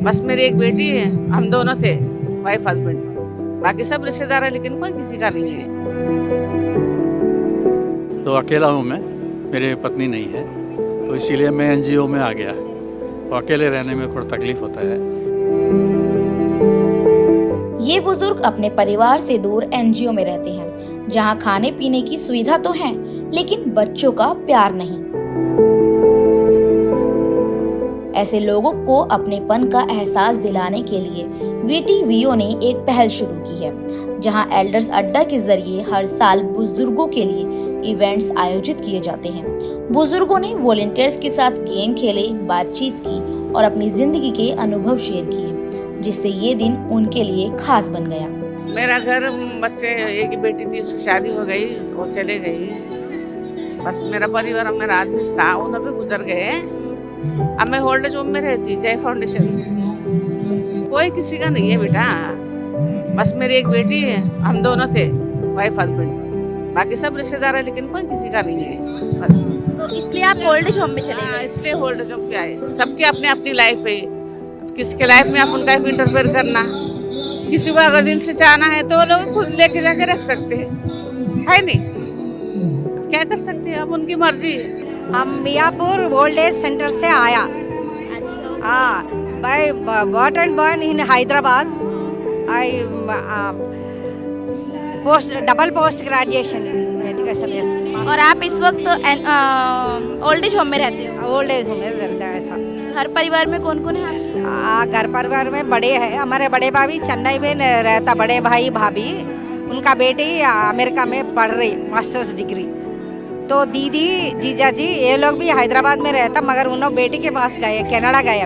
बस मेरी एक बेटी है, हम दोनों थे, वाइफ हस्बैंड। बाकी सब रिश्तेदार है, लेकिन कोई किसी का नहीं है। तो अकेला हूँ मैं, मेरी पत्नी नहीं है, तो इसीलिए मैं एनजीओ में आ गया। तो अकेले रहने में थोड़ा तकलीफ होता है। ये बुजुर्ग अपने परिवार से दूर एनजीओ में रहते हैं, जहां खाने पीने की सुविधा तो है, लेकिन बच्चों का प्यार नहीं। ऐसे लोगों को अपनेपन का एहसास दिलाने के लिए VTVO ने एक पहल शुरू की है, जहां एल्डर्स अड्डा के जरिए हर साल बुजुर्गों के लिए इवेंट्स आयोजित किए जाते हैं। बुजुर्गों ने वॉलंटियर्स के साथ गेम खेले, बातचीत की और अपनी जिंदगी के अनुभव शेयर किए, जिससे ये दिन उनके लिए खास बन गया। मेरा घर, बच्चे, एक ही बेटी थी, उसकी शादी हो गई, वो चले गई। बस मेरा परिवार, मेरा आदमी था, वो भी गुजर गए। अब मैं ओल्ड एज होम में रहती, जय फाउंडेशन। कोई किसी का नहीं है बेटा, बस मेरी एक बेटी है, हम दोनों थे, वाइफ हस्बैंड। बाकी सब रिश्तेदार है, लेकिन कोई किसी का नहीं है। बस तो इसलिए आप ओल्ड एज होम में चले गए? इसलिए ओल्ड एज होम पे आए। सबके अपने अपनी लाइफ है, किसके लाइफ में अपन का इंटरफेयर करना। किसी को अगर दिल से चाहना है तो वो लोग खुद लेके जाके रख सकते हैं, है नहीं? क्या कर सकते हैं, अब उनकी मर्जी है। हम मियापुर ओल्ड एज सेंटर से आया। हाँ, by born and born in Hyderabad. I double post graduation in education. Yes. और आप इस वक्त ओल्ड एज होम में रहते हो? ओल्ड एज होम में रहता है ऐसा। घर परिवार में कौन कौन है आप? घर परिवार में बड़े हैं, हमारे बड़े भाभी चेन्नई में रहता, बड़े भाई भाभी, उनका बेटी अमेरिका में पढ़ रही मास्टर्स डिग्री। तो दीदी, जीजा जी, ये लोग भी हैदराबाद में रहता, मगर उन लोग बेटी के पास गए, कनाडा गए।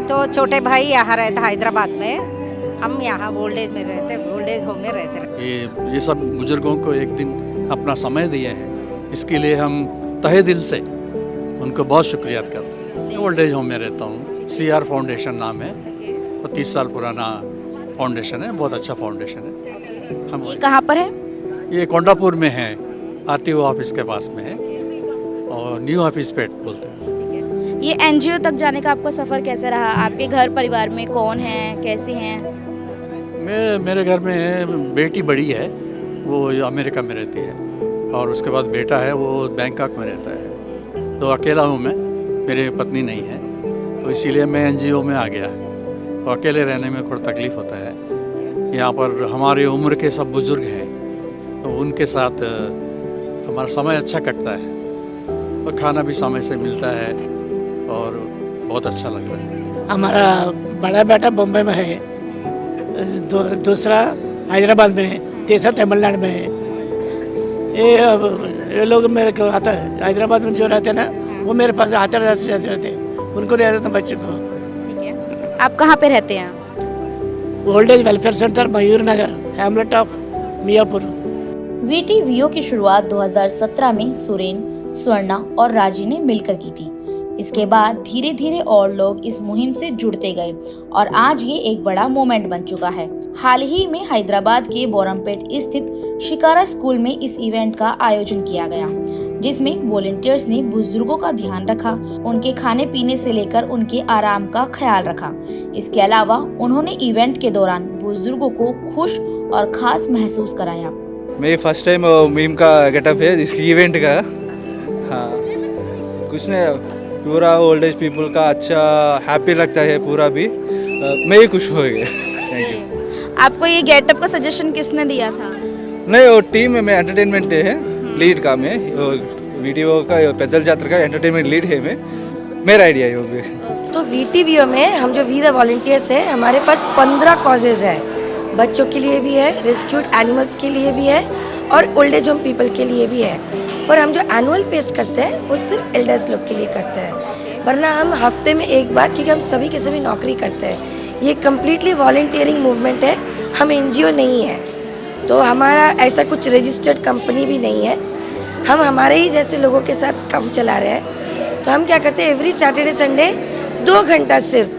तो छोटे भाई यहाँ रहता हैदराबाद में, हम यहाँ ओल्ड एज में रहते, ओल्ड एज होम में रहते। ये सब बुजुर्गों को एक दिन अपना समय दिए हैं, इसके लिए हम तहे दिल से उनको बहुत शुक्रिया करते हैं। ओल्ड एज होम में रहता हूँ, CR फाउंडेशन नाम है, वो 30 साल पुराना फाउंडेशन है, बहुत अच्छा फाउंडेशन है। हम ये कहाँ पर है? ये कोंडापुर में है, RTO ऑफिस के पास में है, और न्यू ऑफिस पेट बोलते हैं। ये एनजीओ तक जाने का आपका सफर कैसे रहा? आपके घर परिवार में कौन है, कैसे हैं? मेरे घर में है, बेटी बड़ी है, वो अमेरिका में रहती है, और उसके बाद बेटा है, वो बैंकॉक में रहता है। तो अकेला हूँ मैं, मेरी पत्नी नहीं है, तो इसीलिए मैं एनजीओ में आ गया। तो अकेले रहने में थोड़ा तकलीफ होता है। यहाँ पर हमारी उम्र के सब बुजुर्ग हैं, तो उनके साथ हमारा समय अच्छा कटता है, और खाना भी समय से मिलता है, और बहुत अच्छा लग रहा है। हमारा बड़ा बेटा बॉम्बे में है, दूसरा हैदराबाद में है, तीसरा तमिलनाडु में है। ये लोग मेरे को आता है, हैदराबाद में जो रहते हैं ना, वो मेरे पास आते रहते, उनको दे देते हैं बच्चों को। ठीक है, आप कहाँ पे रहते हैं? Old age welfare centre, Mayur Nagar, Hamlet of Miyapur. VTVO की शुरुआत 2017 में सुरेन, स्वर्णा और राजी ने मिलकर की थी। इसके बाद धीरे धीरे और लोग इस मुहिम से जुड़ते गए और आज ये एक बड़ा मोमेंट बन चुका है। हाल ही में हैदराबाद के बोरमपेट स्थित शिकारा स्कूल में इस इवेंट का आयोजन किया गया, जिसमें वॉलंटियर्स ने बुजुर्गों का ध्यान रखा, उनके खाने पीने से लेकर उनके आराम का ख्याल रखा। इसके अलावा उन्होंने इवेंट के दौरान बुजुर्गों को खुश और खास महसूस कराया। मेरी फर्स्ट टाइम मीम का गेटअप है इसकी इवेंट का। हाँ, कुछ ने पूरा ओल्ड एज पीपल का अच्छा हैप्पी लगता है पूरा भी। मैं ही खुश हो गया। Thank you. आपको ये गेटअप का सजेशन किसने दिया था? नहीं, वो टीम में मैं एंटरटेनमेंट है लीड का, मैं वीडियो का पैदल यात्रा का एंटरटेनमेंट लीड है मैं, मेरा आइडिया है वो भी। तो VTVO में हम जो वी द वॉलंटियर्स हैं, हमारे पास 15 कॉजेज़ है, बच्चों के लिए भी है, रेस्क्यूड एनिमल्स के लिए भी है, और ओल्ड एज होम पीपल के लिए भी है। और हम जो एनुअल फेस्ट करते हैं वो सिर्फ एल्डर्स लोग के लिए करते हैं, वरना हम हफ्ते में एक बार, क्योंकि हम सभी के सभी नौकरी करते हैं, ये कम्प्लीटली वॉलंटियरिंग मूवमेंट है, हम NGO नहीं है। तो हमारा ऐसा कुछ रजिस्टर्ड कंपनी भी नहीं है, हम हमारे ही जैसे लोगों के साथ काम चला रहे हैं। तो हम क्या करते हैं, एवरी सैटरडे संडे 2 घंटा सिर्फ,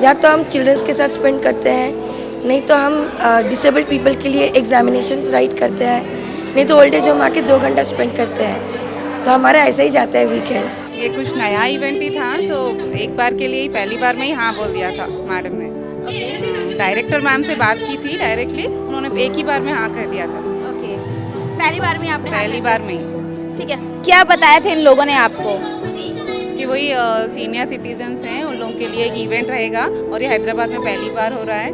या तो हम चिल्ड्रंस के साथ स्पेंड करते हैं, नहीं तो हम डिसेबल्ड पीपल के लिए एग्जामिनेशंस राइट करते हैं, नहीं तो ओल्ड एज होम आके 2 घंटा स्पेंड करते हैं। तो हमारा ऐसा ही जाता है वीकेंड। ये कुछ नया इवेंट ही था, तो एक बार के लिए ही पहली बार में ही हाँ बोल दिया था मैडम ने। डायरेक्टर मैम से बात की थी डायरेक्टली, उन्होंने एक ही बार में हाँ कर दिया था। ओके, पहली बार में आपने पहली बार में ही ठीक है, क्या बताया था इन लोगों ने आपको? कि वही सीनियर सिटीजन्स हैं उन लोगों के लिए एक इवेंट रहेगा, और ये हैदराबाद में पहली बार हो रहा है,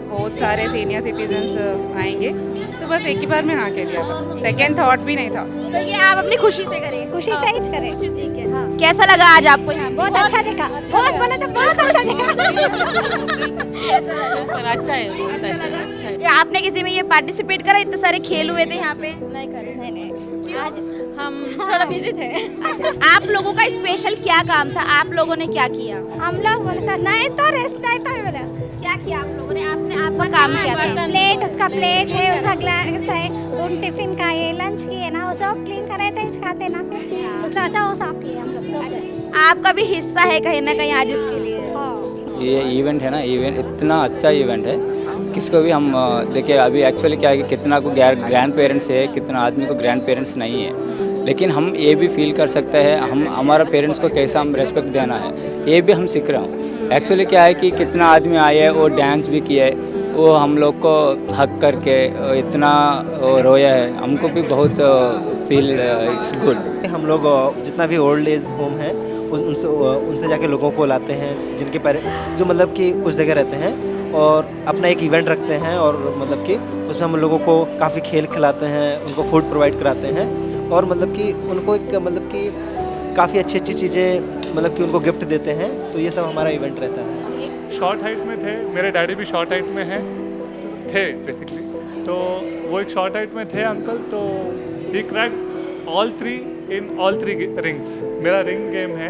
बहुत सारे सीनियर सिटीजन्स आएंगे, तो बस एक ही बार में हाँ कह दिया था, सेकेंड थॉट भी नहीं था। तो ये आप अपनी खुशी से करें? खुशी से ही करें। ठीक है। हाँ। कैसा लगा आज आपको यहाँ पे? बहुत अच्छा दिखा, बहुत बोला तो बहुत अच्छा दिखा। अच्छा है, बहुत अच्छा है। ये आपने किसी में ये पार्टिसिपेट करा? इतने सारे खेल हुए थे यहाँ पे? नहीं करे, नहीं आज हम थोड़ा बिजी थे। अच्छा, आप लोगों का स्पेशल क्या काम था? आप लोगों ने क्या किया? हम लोग बोले था नहीं तो रेस्ट नहीं तो बोला क्या किया आप लोगों ने? आपका काम क्या था? प्लेट, उसका प्लेट है, उसका ग्लास है, उन टिफिन का ये लंच की है ना, वो सब क्लीन करे थे, खाते ना, फिर उसका सब वो साफ किए हम लोग सब। आपका भी हिस्सा है कहीं ना कहीं आज इसके लिए? ये इवेंट है ना, इवेंट इतना अच्छा इवेंट है, किसको भी हम देखिए अभी एक्चुअली क्या है कि कितना को ग्रैंड पेरेंट्स है, कितना आदमी को ग्रैंड पेरेंट्स नहीं है, लेकिन हम ये भी फील कर सकते हैं हम हमारा पेरेंट्स को कैसा हम रेस्पेक्ट देना है, ये भी हम सीख रहे हैं। एक्चुअली क्या है कि कितना आदमी आए है और डांस भी किए, वो हम लोग को हक करके इतना रोया है, हमको भी बहुत फील इट्स गुड। हम लोग जितना भी ओल्ड एज होम है उनसे जाके लोगों को लाते हैं जिनके पेरेंट्स जो मतलब कि उस जगह रहते हैं, और अपना एक इवेंट रखते हैं, और मतलब कि उसमें हम लोगों को काफ़ी खेल खिलाते हैं, उनको फूड प्रोवाइड कराते हैं, और मतलब कि उनको एक मतलब कि काफ़ी अच्छी अच्छी चीज़ें मतलब कि उनको गिफ्ट देते हैं, तो ये सब हमारा इवेंट रहता है। शॉर्ट हाइट में थे, मेरे डैडी भी शॉर्ट हाइट में थे बेसिकली, तो वो एक शॉर्ट हाइट में थे अंकल, तो ही क्रैक्ड ऑल थ्री रिंग्स। मेरा रिंग गेम है,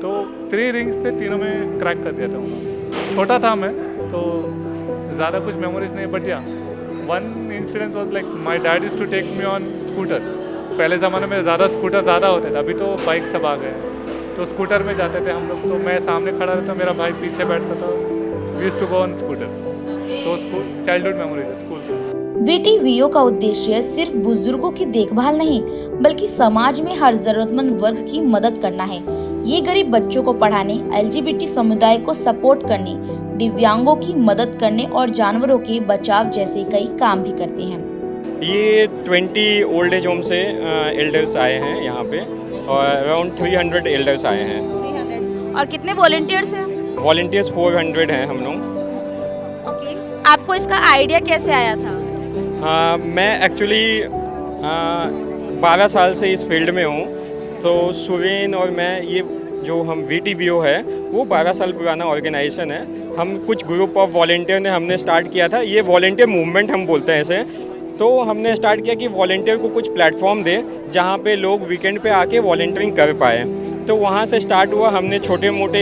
तो 3 रिंग्स थे, तीनों में क्रैक कर दिया था उन्होंने। छोटा था मैं, तो ज़्यादा कुछ मेमोरीज नहीं, but yeah one incidence was like my dad is to take me on scooter. पहले ज़माने में स्कूटर ज़्यादा होते थे, अभी तो बाइक सब आ गए, तो स्कूटर में जाते थे हम लोग, तो मैं सामने खड़ा रहता, मेरा भाई पीछे बैठता था, we used to go on scooter. तो स्कूल चाइल्डहुड मेमोरीज है स्कूल। VTVO का उद्देश्य सिर्फ बुजुर्गों की देखभाल नहीं, बल्कि समाज में हर जरूरतमंद वर्ग की मदद करना है। ये गरीब बच्चों को पढ़ाने, LGBT समुदाय को सपोर्ट करने, दिव्यांगों की मदद करने और जानवरों के बचाव जैसे कई काम भी करते हैं। ये 20 ओल्ड एज होम से एल्डर्स आए हैं यहाँ पे, और अराउंड 300 एल्डर्स आए हैं। 300 और कितने वॉलंटियर्स हैं? वॉलंटियर्स 400 हैं हम लोग। ओके, आपको इसका आइडिया कैसे आया था? मैं एक्चुअली 12 साल से इस फील्ड में हूँ, तो सुरेन और मैं ये जो हम VTVO है वो 12 साल पुराना ऑर्गेनाइजेशन है। हम कुछ ग्रुप ऑफ वॉलंटियर ने हमने स्टार्ट किया था, ये वॉलंटियर मूवमेंट हम बोलते हैं इसे। तो हमने स्टार्ट किया कि वॉलंटियर को कुछ प्लेटफॉर्म दे जहाँ पे लोग वीकेंड पे आके वॉलंटियरिंग कर पाए। तो वहाँ से स्टार्ट हुआ, हमने छोटे मोटे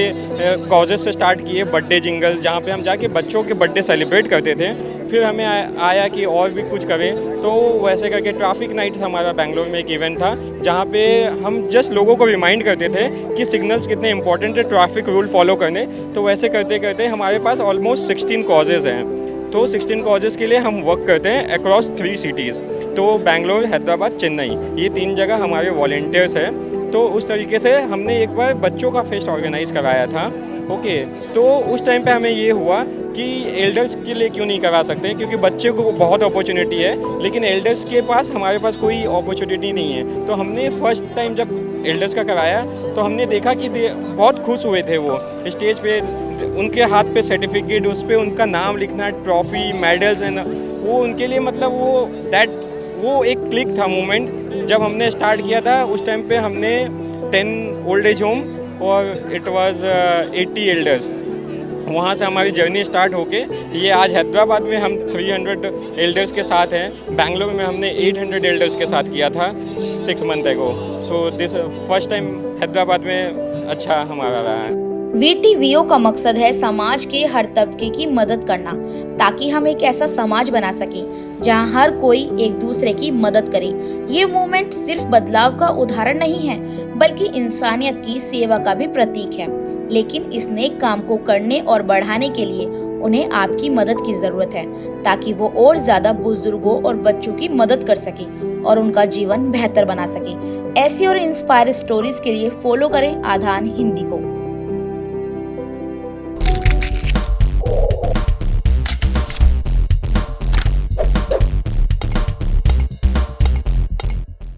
कॉजेज़ से स्टार्ट किए, बर्थडे जिंगल्स जहाँ पे हम जाके बच्चों के बर्थडे सेलिब्रेट करते थे। फिर हमें आया कि और भी कुछ करें, तो वैसे करके ट्रैफिक नाइट्स हमारा बेंगलोर में एक इवेंट था, जहाँ पे हम जस्ट लोगों को रिमाइंड करते थे कि सिग्नल्स कितने इंपॉर्टेंट है ट्रैफिक रूल फॉलो करने। तो वैसे करते करते हमारे पास ऑलमोस्ट 16 कॉजेज़ हैं। तो 16 कॉजेज़ के लिए हम वर्क करते हैं अक्रॉस 3 सिटीज़, तो बेंगलोर, हैदराबाद, चेन्नई, ये 3 जगह हमारे वॉलंटियर्स हैं। तो उस तरीके से हमने एक बार बच्चों का फेस्ट ऑर्गेनाइज़ कराया था। ओके, तो उस टाइम पे हमें ये हुआ कि एल्डर्स के लिए क्यों नहीं करा सकते, क्योंकि बच्चे को बहुत अपॉर्चुनिटी है, लेकिन एल्डर्स के पास हमारे पास कोई अपॉर्चुनिटी नहीं है। तो हमने फर्स्ट टाइम जब एल्डर्स का कराया तो हमने देखा कि बहुत खुश हुए थे वो स्टेज पे, उनके हाथ पे सर्टिफिकेट, उस पर उनका नाम लिखना, ट्रॉफी, मेडल्स है ना, वो उनके लिए मतलब वो एक क्लिक था मोमेंट। जब हमने स्टार्ट किया था उस टाइम पे हमने 10 ओल्ड एज होम और इट वाज 80 एल्डर्स, वहाँ से हमारी जर्नी स्टार्ट होके ये आज हैदराबाद में हम 300 एल्डर्स के साथ हैं। बेंगलोर में हमने 800 एल्डर्स के साथ किया था 6 मंथ एगो। So this first time Hyderabad में अच्छा हमारा रहा है। VTVO का मकसद है समाज के हर तबके की मदद करना, ताकि हम एक ऐसा समाज बना सकें जहां हर कोई एक दूसरे की मदद करे। ये मूवमेंट सिर्फ बदलाव का उदाहरण नहीं है, बल्कि इंसानियत की सेवा का भी प्रतीक है। लेकिन इस नेक काम को करने और बढ़ाने के लिए उन्हें आपकी मदद की जरूरत है ताकि वो और ज्यादा बुजुर्गों और बच्चों की मदद कर सके और उनका जीवन बेहतर बना सके। ऐसी और इंस्पायर स्टोरीज के लिए फॉलो करें आधान हिंदी को।